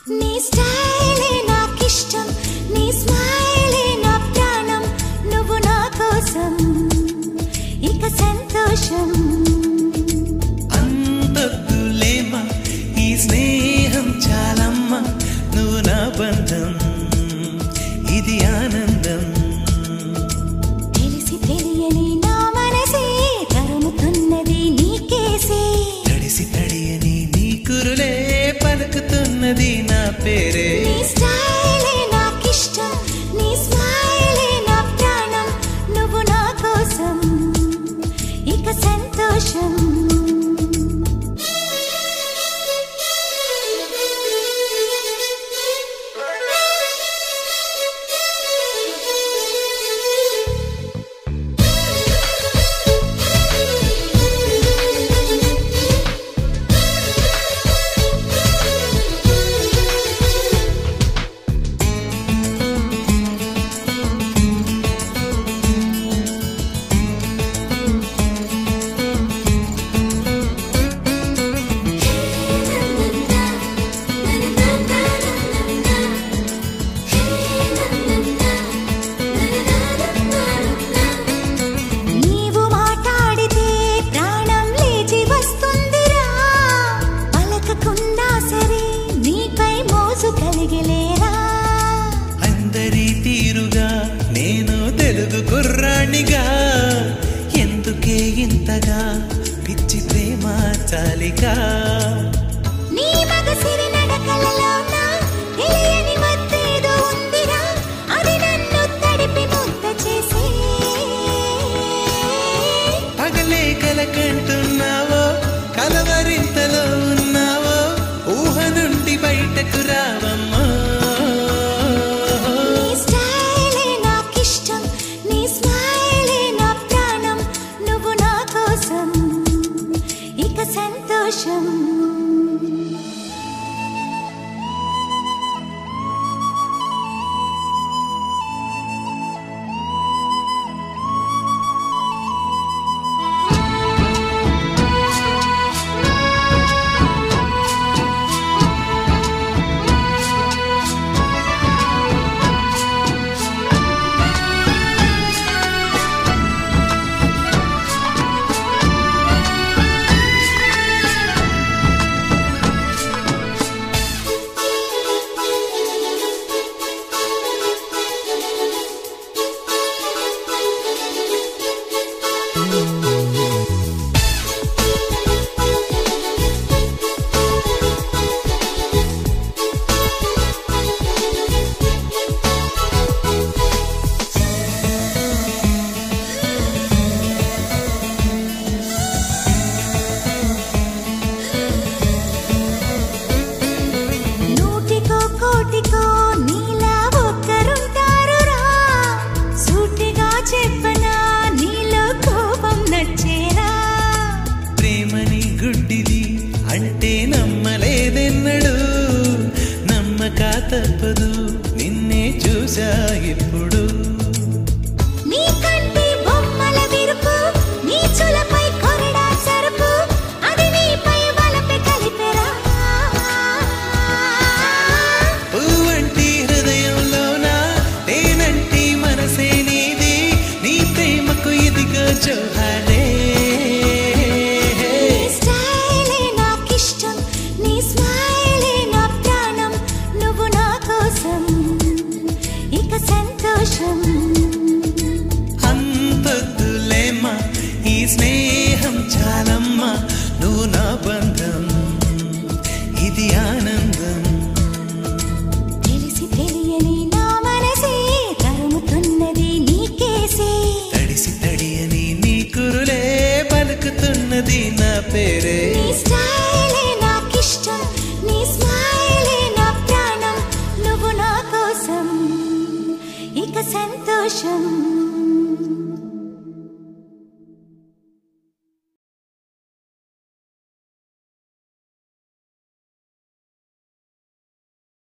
నీ స్టైలే నాకిష్టం, నీ స్మైలే నా ప్రాణం, నువ్వు నా కోసం ఇక సంతోషం. అంతొద్దులేమా ఈ స్నేహం చాలమ్మా, నువ్వు నా బంధం ఇది ఆనందం. తెలిసి తెలియని నా మనసే తరుముతున్నది నీకేసే, తడిసి తడియని నీ కురులే పలుకుతున్నది నా పేరే. నీ స్టైలే నాకిష్టం, నీ స్మైలే నా ప్రాణం, నువ్వు నా కోసం ఇక సంతోషం. నీవు మాట్లాడితే ప్రాణం లేచి వస్తుందిరా, పలకకున్నా సరే నీపై మోజు కలిగిలేరా. అందరి తీరుగా నేను తెలుగు కుర్రాణిగా, ఎందుకే ఇంతగా పిచ్చి ప్రేమ చాలిగా. నీ మగసిరి నడకలలోన తెలియని మత్తేదో ఉందిరా, అది నన్ను తడిపి ముద్ద చేసే. పగలే కలకంటున్నావో కలవరింతలో ఉన్నావో, ఊహ నుండి బయటకు రావమ్మా. నీ స్టైలే నాకిష్టం, నీ స్మైలే నా ప్రాణం, నువ్వు నా కోసం ఇక సంతోషం. నూటికో కోటికో నీలా ఒక్కరుంటారురా, సూటిగా చెప్పనా నీలో కోపం నచ్చేరా. ప్రేమని గుడ్డిది అంటే నమ్మలేదెన్నడు, నమ్మక తప్పదు నిన్నే చూసా ఇప్పుడు. నీ కంటి బొమ్మల విరుపు, నీ చులపై కొరడా సరుపు, అది నీపై వలపే కలిపెరా. పువ్వంటి హృదయంలోన తేనంటి మనసే నీది, నీ ప్రేమకు ఇదిగో జోహారే. నీ స్టైలే నాకిష్టం, నీ స్మైలే నా ప్రాణం, నువ్వు నా కోసం ఇక సంతోషం. అంతొద్దులేమ్మా ఈ స్నేహం చాలమ్మా, నువ్వు నా బంధం ఇది ఆనందం. తెలిసి తెలియని నా మనసే తరుముతున్నది నీకేసే, తడిసి తడియని నీ కురులే పలుకుతున్నది నా పేరే. నీ స్టైలే నాకిష్టం, నీ స్మైలే నా ప్రాణం, నువ్వు నా కోసం ఇక సంతోషం.